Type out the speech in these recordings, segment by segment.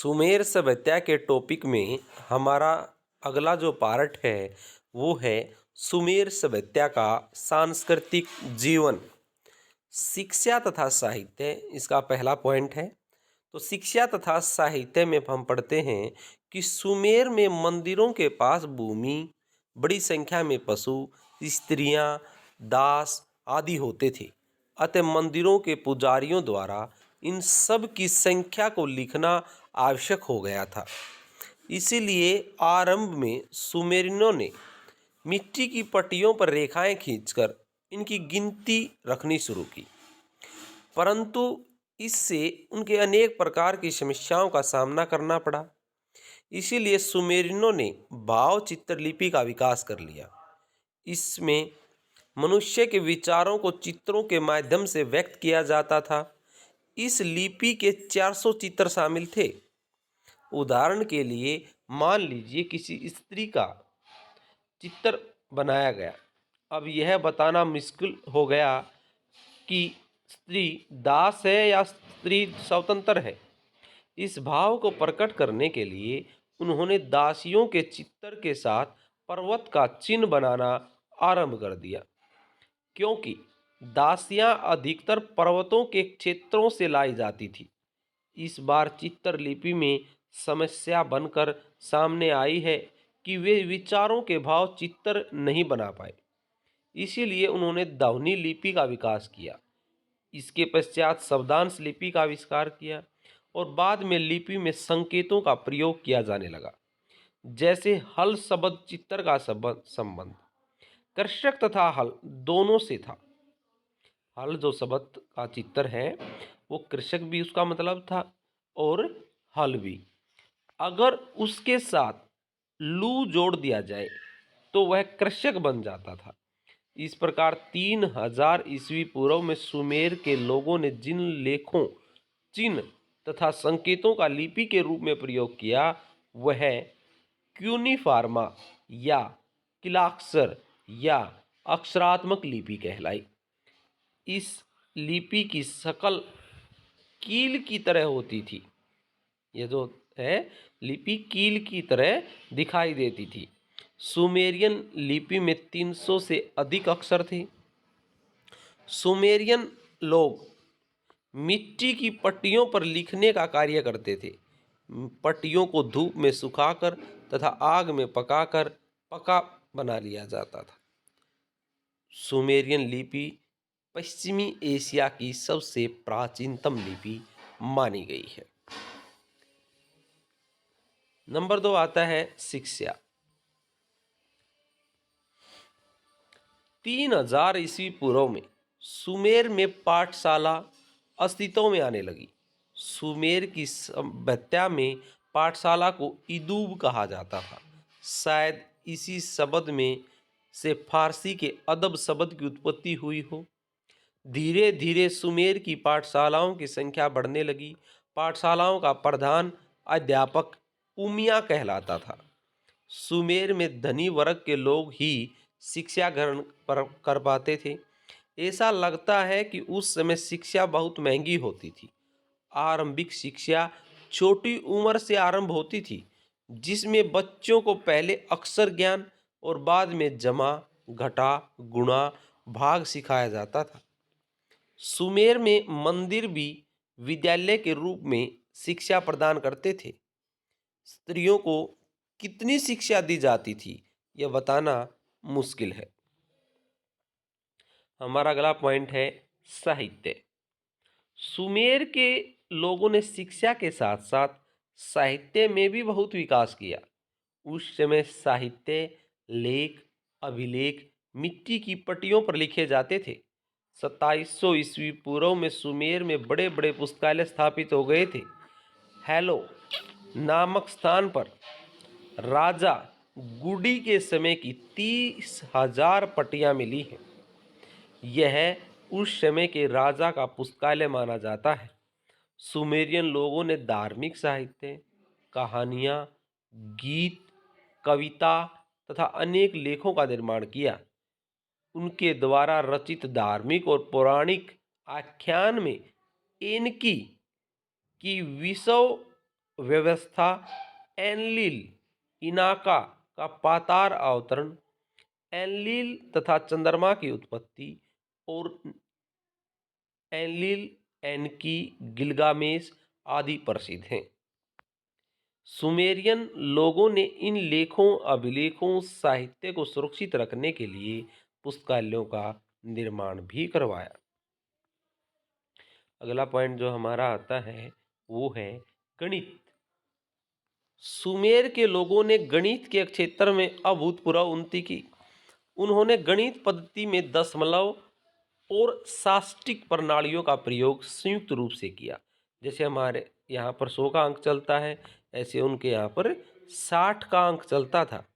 सुमेर सभ्यता के टॉपिक में हमारा अगला जो पार्ट है वो है सुमेर सभ्यता का सांस्कृतिक जीवन। शिक्षा तथा साहित्य इसका पहला पॉइंट है। तो शिक्षा तथा साहित्य में हम पढ़ते हैं कि सुमेर में मंदिरों के पास भूमि, बड़ी संख्या में पशु, स्त्रियां, दास आदि होते थे। अतः मंदिरों के पुजारियों द्वारा इन सब की संख्या को लिखना आवश्यक हो गया था। इसीलिए आरंभ में सुमेरियों ने मिट्टी की पट्टियों पर रेखाएं खींचकर इनकी गिनती रखनी शुरू की, परंतु इससे उनके अनेक प्रकार की समस्याओं का सामना करना पड़ा। इसीलिए सुमेरियों ने भाव चित्रलिपि का विकास कर लिया। इसमें मनुष्य के विचारों को चित्रों के माध्यम से व्यक्त किया जाता था। इस लिपि के 400 चित्र शामिल थे। उदाहरण के लिए मान लीजिए किसी स्त्री का चित्र बनाया गया। अब यह बताना मुश्किल हो गया कि स्त्री दास है या स्त्री स्वतंत्र है। इस भाव को प्रकट करने के लिए उन्होंने दासियों के चित्र के साथ पर्वत का चिन्ह बनाना आरंभ कर दिया, क्योंकि दासियां अधिकतर पर्वतों के क्षेत्रों से लाई जाती थी। इस बार चित्रलिपि में समस्या बनकर सामने आई है कि वे विचारों के भाव चित्र नहीं बना पाए। इसीलिए उन्होंने ध्वनि लिपि का विकास किया। इसके पश्चात शब्दांश लिपि का आविष्कार किया और बाद में लिपि में संकेतों का प्रयोग किया जाने लगा। जैसे हल शब्द चित्र का संबंध कृषक तथा हल दोनों से था। हल जो शब्द का चित्र है वो कृषक भी उसका मतलब था और हल भी। अगर उसके साथ लू जोड़ दिया जाए तो वह कृषक बन जाता था। इस प्रकार 3000 ईस्वी पूर्व में सुमेर के लोगों ने जिन लेखों, चिन्ह तथा संकेतों का लिपि के रूप में प्रयोग किया वह क्यूनिफार्मा या किलाक्षर या अक्षरात्मक लिपि कहलाई। इस लिपि की शक्ल कील की तरह होती थी। यह जो है लिपि कील की तरह दिखाई देती थी। सुमेरियन लिपि में 300 से अधिक अक्षर थे। सुमेरियन लोग मिट्टी की पट्टियों पर लिखने का कार्य करते थे। पट्टियों को धूप में सुखाकर तथा आग में पकाकर पका बना लिया जाता था। सुमेरियन लिपि पश्चिमी एशिया की सबसे प्राचीनतम लिपि मानी गई है। नंबर 2 आता है शिक्षा। 3000 ईस्वी पूर्व में सुमेर में पाठशाला अस्तित्व में आने लगी। सुमेर की सभ्यता में पाठशाला को इदूब कहा जाता था। शायद इसी शब्द में से फारसी के अदब शब्द की उत्पत्ति हुई हो। धीरे धीरे सुमेर की पाठशालाओं की संख्या बढ़ने लगी। पाठशालाओं का प्रधान अध्यापक उमिया कहलाता था। सुमेर में धनी वर्ग के लोग ही शिक्षा ग्रहण कर पाते थे। ऐसा लगता है कि उस समय शिक्षा बहुत महंगी होती थी। आरंभिक शिक्षा छोटी उम्र से आरंभ होती थी, जिसमें बच्चों को पहले अक्षर ज्ञान और बाद में जमा, घटा, गुणा, भाग सिखाया जाता था। सुमेर में मंदिर भी विद्यालय के रूप में शिक्षा प्रदान करते थे। स्त्रियों को कितनी शिक्षा दी जाती थी यह बताना मुश्किल है। हमारा अगला पॉइंट है साहित्य। सुमेर के लोगों ने शिक्षा के साथ साथ साहित्य में भी बहुत विकास किया। उस समय साहित्य, लेख, अभिलेख मिट्टी की पट्टियों पर लिखे जाते थे। 2700 ईस्वी पूर्व में सुमेर में बड़े बड़े पुस्तकालय स्थापित हो गए थे। हेलो नामक स्थान पर राजा गुडी के समय की 30,000 पट्टियां मिली हैं। यह उस समय के राजा का पुस्तकालय माना जाता है। सुमेरियन लोगों ने धार्मिक साहित्य, कहानियाँ, गीत, कविता तथा अनेक लेखों का निर्माण किया। उनके द्वारा रचित धार्मिक और पौराणिक आख्यान में एनकी की व्यवस्था, एनलिल, इनाका का पातार अवतरण, एनलिल तथा चंद्रमा की उत्पत्ति और एनलिल, एनकी, गिलगामेश आदि प्रसिद्ध हैं। सुमेरियन लोगों ने इन लेखों, अभिलेखों, साहित्य को सुरक्षित रखने के लिए पुस्तकालयों का निर्माण भी करवाया। अगला पॉइंट जो हमारा आता है वो है गणित। सुमेर के लोगों ने गणित के क्षेत्र में अभूतपूर्व उन्नति की। उन्होंने गणित पद्धति में दशमलव और साष्टिक प्रणालियों का प्रयोग संयुक्त रूप से किया। जैसे हमारे यहाँ पर 100 का अंक चलता है, ऐसे उनके यहाँ पर 60 का अंक चलता था।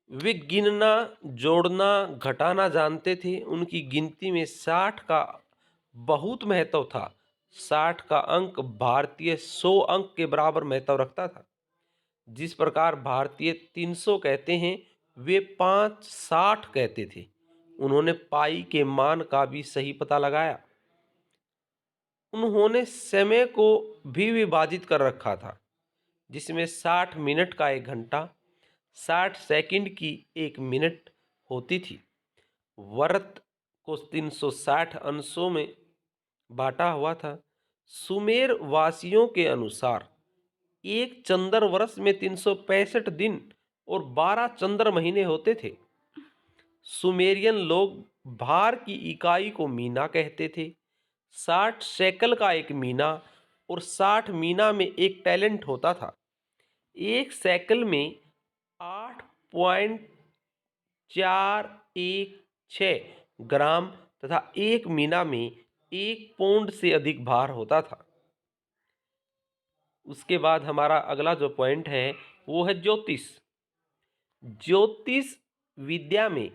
वे गिनना, जोड़ना, घटाना जानते थे। उनकी गिनती में 60 का बहुत महत्व था। 60 का अंक भारतीय 100 अंक के बराबर महत्व रखता था। जिस प्रकार भारतीय 300 कहते हैं, वे 560 कहते थे। उन्होंने पाई के मान का भी सही पता लगाया। उन्होंने समय को भी विभाजित कर रखा था, जिसमें 60 मिनट का 1 घंटा, 60 सेकंड की 1 मिनट होती थी। वर्त को 360 अंशों में बांटा हुआ था। सुमेर वासियों के अनुसार एक चंद्र वर्ष में 365 दिन और 12 चंद्र महीने होते थे। सुमेरियन लोग भार की इकाई को मीना कहते थे। 60 शेकल का 1 मीना और 60 मीना में 1 टैलेंट होता था। 1 शेकल में 8.416 ग्राम तथा 1 मीना में 1 पौंड से अधिक भार होता था। उसके बाद हमारा अगला जो पॉइंट है वो है ज्योतिष। ज्योतिष विद्या में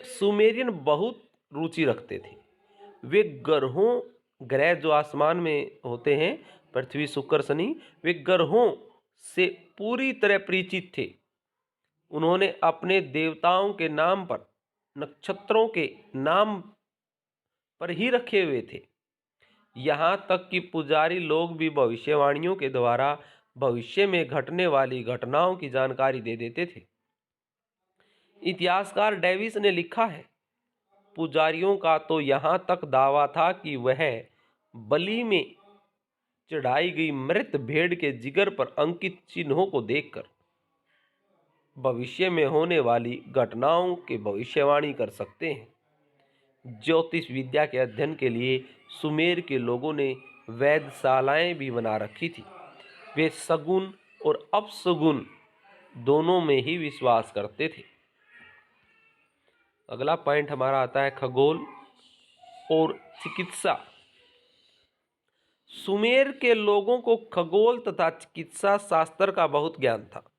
सुमेरियन बहुत रुचि रखते थे। वे ग्रह जो आसमान में होते हैं, पृथ्वी, शुक्र, शनि, वे ग्रहों से पूरी तरह परिचित थे। उन्होंने अपने देवताओं के नाम पर नक्षत्रों के नाम पर ही रखे हुए थे। यहाँ तक कि पुजारी लोग भी भविष्यवाणियों के द्वारा भविष्य में घटने वाली घटनाओं की जानकारी दे देते थे। इतिहासकार डेविस ने लिखा है, पुजारियों का तो यहाँ तक दावा था कि वह बलि में चढ़ाई गई मृत भेड़ के जिगर पर अंकित चिन्हों को देखकर भविष्य में होने वाली घटनाओं की भविष्यवाणी कर सकते हैं। ज्योतिष विद्या के अध्ययन के लिए सुमेर के लोगों ने वेधशालाएं भी बना रखी थी। वे सगुन और अपसगुन दोनों में ही विश्वास करते थे। अगला पॉइंट हमारा आता है खगोल और चिकित्सा। सुमेर के लोगों को खगोल तथा चिकित्सा शास्त्र का बहुत ज्ञान था।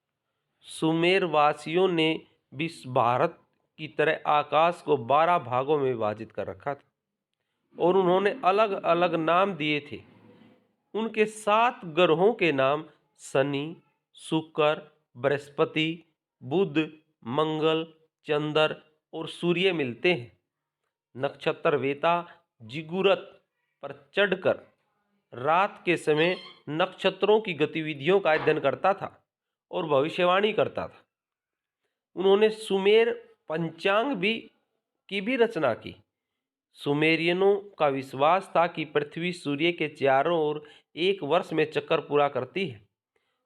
सुमेर वासियों ने विश्व भारत की तरह आकाश को 12 भागों में विभाजित कर रखा था और उन्होंने अलग अलग नाम दिए थे। उनके 7 ग्रहों के नाम शनि, शुक्र, बृहस्पति, बुध, मंगल, चंद्र और सूर्य मिलते हैं। नक्षत्र वेता जिगुरत पर चढ़कर रात के समय नक्षत्रों की गतिविधियों का अध्ययन करता था और भविष्यवाणी करता था। उन्होंने सुमेर पंचांग की भी रचना की। सुमेरियनों का विश्वास था कि पृथ्वी सूर्य के चारों ओर 1 वर्ष में चक्कर पूरा करती है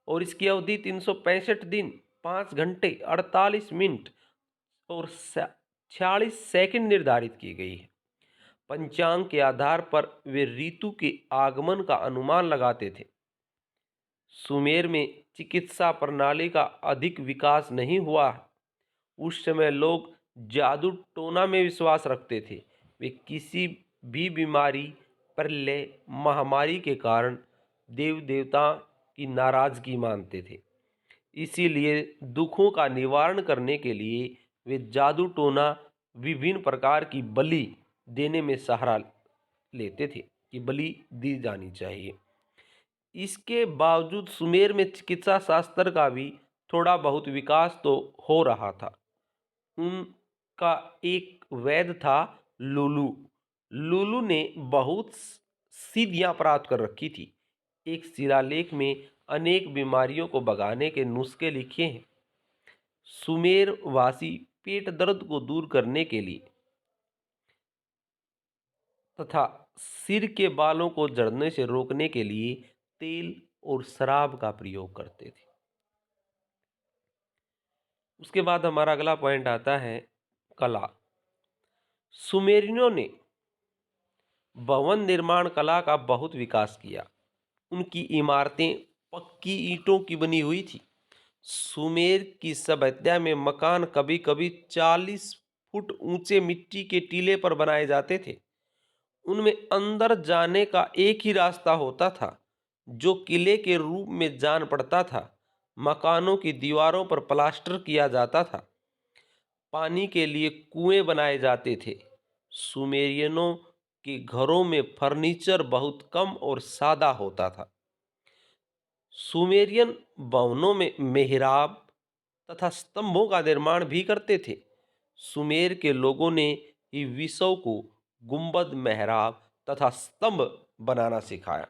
और इसकी अवधि 365 दिन, 5 घंटे, 48 मिनट और 46 सेकंड निर्धारित की गई है। पंचांग के आधार पर वे ऋतु के आगमन का अनुमान लगाते थे। सुमेर में चिकित्सा प्रणाली का अधिक विकास नहीं हुआ। उस समय लोग जादू टोना में विश्वास रखते थे। वे किसी भी बीमारी, प्रलय, महामारी के कारण देव देवता की नाराजगी मानते थे। इसीलिए दुखों का निवारण करने के लिए वे जादू टोना, विभिन्न प्रकार की बलि देने में सहारा लेते थे कि बलि दी जानी चाहिए। इसके बावजूद सुमेर में चिकित्सा शास्त्र का भी थोड़ा बहुत विकास तो हो रहा था। उनका एक वैद्य था लुलू। लुलू ने बहुत सिद्धियां प्राप्त कर रखी थी। एक शिलालेख में अनेक बीमारियों को भगाने के नुस्खे लिखे हैं। सुमेरवासी पेट दर्द को दूर करने के लिए तथा सिर के बालों को झड़ने से रोकने के लिए तेल और शराब का प्रयोग करते थे। उसके बाद हमारा अगला पॉइंट आता है कला। सुमेरियों ने भवन निर्माण कला का बहुत विकास किया। उनकी इमारतें पक्की ईंटों की बनी हुई थी। सुमेर की सभ्यता में मकान कभी कभी 40 फुट ऊंचे मिट्टी के टीले पर बनाए जाते थे। उनमें अंदर जाने का एक ही रास्ता होता था, जो किले के रूप में जान पड़ता था। मकानों की दीवारों पर प्लास्टर किया जाता था। पानी के लिए कुएं बनाए जाते थे। सुमेरियनों के घरों में फर्नीचर बहुत कम और सादा होता था। सुमेरियन भवनों में मेहराब तथा स्तंभों का निर्माण भी करते थे। सुमेर के लोगों ने ही विषव को गुंबद, मेहराब तथा स्तंभ बनाना सिखाया।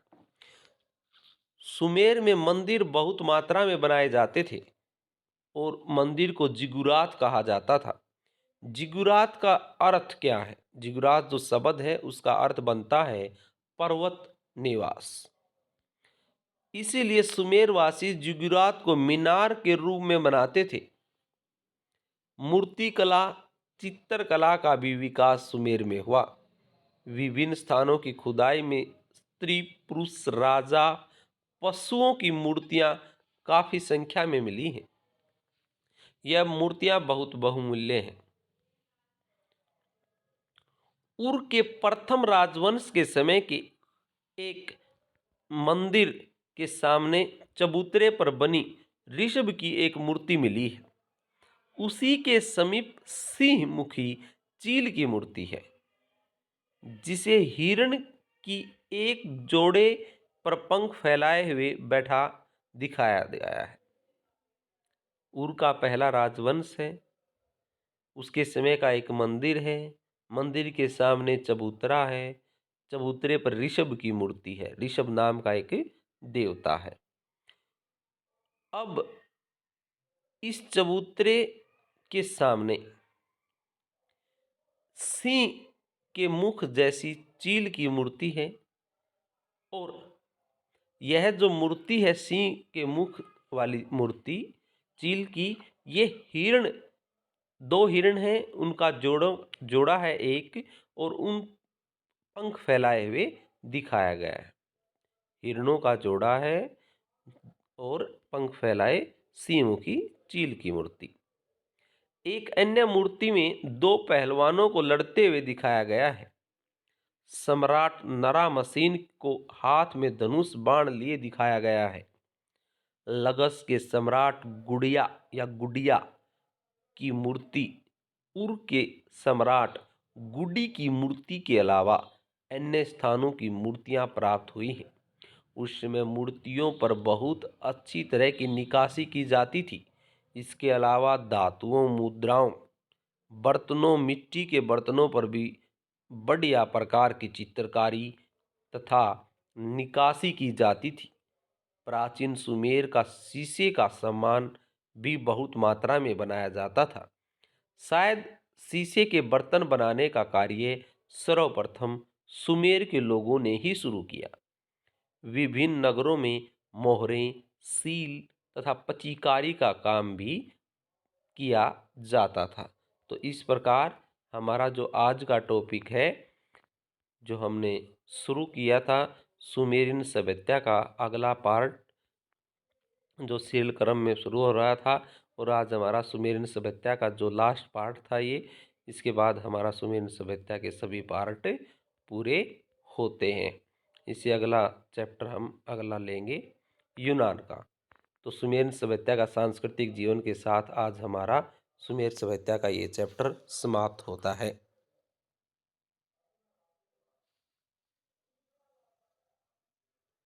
सुमेर में मंदिर बहुत मात्रा में बनाए जाते थे और मंदिर को जिगुरात कहा जाता था। जिगुरात का अर्थ क्या है? जिगुरात जो शब्द है उसका अर्थ बनता है पर्वत निवास। इसीलिए सुमेरवासी जिगुरात को मीनार के रूप में बनाते थे। मूर्तिकला, चित्रकला का भी विकास सुमेर में हुआ। विभिन्न स्थानों की खुदाई में स्त्री, पुरुष, राजा, पशुओं की मूर्तियां काफी संख्या में मिली हैं। यह मूर्तियां बहुत बहुमूल्य हैं। उर के प्रथम राजवंश के समय के एक मंदिर के सामने चबूतरे पर बनी ऋषभ की एक मूर्ति मिली है। उसी के समीप सिंह मुखी चील की मूर्ति है, जिसे हिरण की एक जोड़े पर पंख फैलाए हुए बैठा दिखाया गया है। उर का पहला राजवंश है। उसके समय का एक मंदिर है। मंदिर के सामने चबूतरा है। चबूतरे पर ऋषभ की मूर्ति है। ऋषभ नाम का एक देवता है। अब इस चबूतरे के सामने सिंह के मुख जैसी चील की मूर्ति है और यह जो मूर्ति है सिंह के मुख वाली मूर्ति चील की, ये हिरण, दो हिरण हैं, उनका जोड़ा है एक, और उन पंख फैलाए हुए दिखाया गया है। हिरणों का जोड़ा है और पंख फैलाए सिंह की चील की मूर्ति। एक अन्य मूर्ति में दो पहलवानों को लड़ते हुए दिखाया गया है। सम्राट नरामसीन को हाथ में धनुष बाण लिए दिखाया गया है। लगस के सम्राट गुड़िया या गुडिया की मूर्ति, उर के सम्राट गुडी की मूर्ति के अलावा अन्य स्थानों की मूर्तियां प्राप्त हुई हैं। उस समय मूर्तियों पर बहुत अच्छी तरह की निकासी की जाती थी। इसके अलावा धातुओं, मुद्राओं, बर्तनों, मिट्टी के बर्तनों पर भी बढ़िया प्रकार की चित्रकारी तथा निकासी की जाती थी। प्राचीन सुमेर का शीशे का सामान भी बहुत मात्रा में बनाया जाता था। शायद शीशे के बर्तन बनाने का कार्य सर्वप्रथम सुमेर के लोगों ने ही शुरू किया। विभिन्न नगरों में मोहरें, सील तथा पचिकारी का काम भी किया जाता था। तो इस प्रकार हमारा जो आज का टॉपिक है, जो हमने शुरू किया था सुमेरियन सभ्यता का अगला पार्ट, जो सील क्रम में शुरू हो रहा था, और आज हमारा सुमेरियन सभ्यता का जो लास्ट पार्ट था ये, इसके बाद हमारा सुमेरियन सभ्यता के सभी पार्ट पूरे होते हैं। इसे अगला चैप्टर हम अगला लेंगे यूनान का। तो सुमेर सभ्यता का सांस्कृतिक जीवन के साथ आज हमारा सुमेर सभ्यता का ये चैप्टर समाप्त होता है।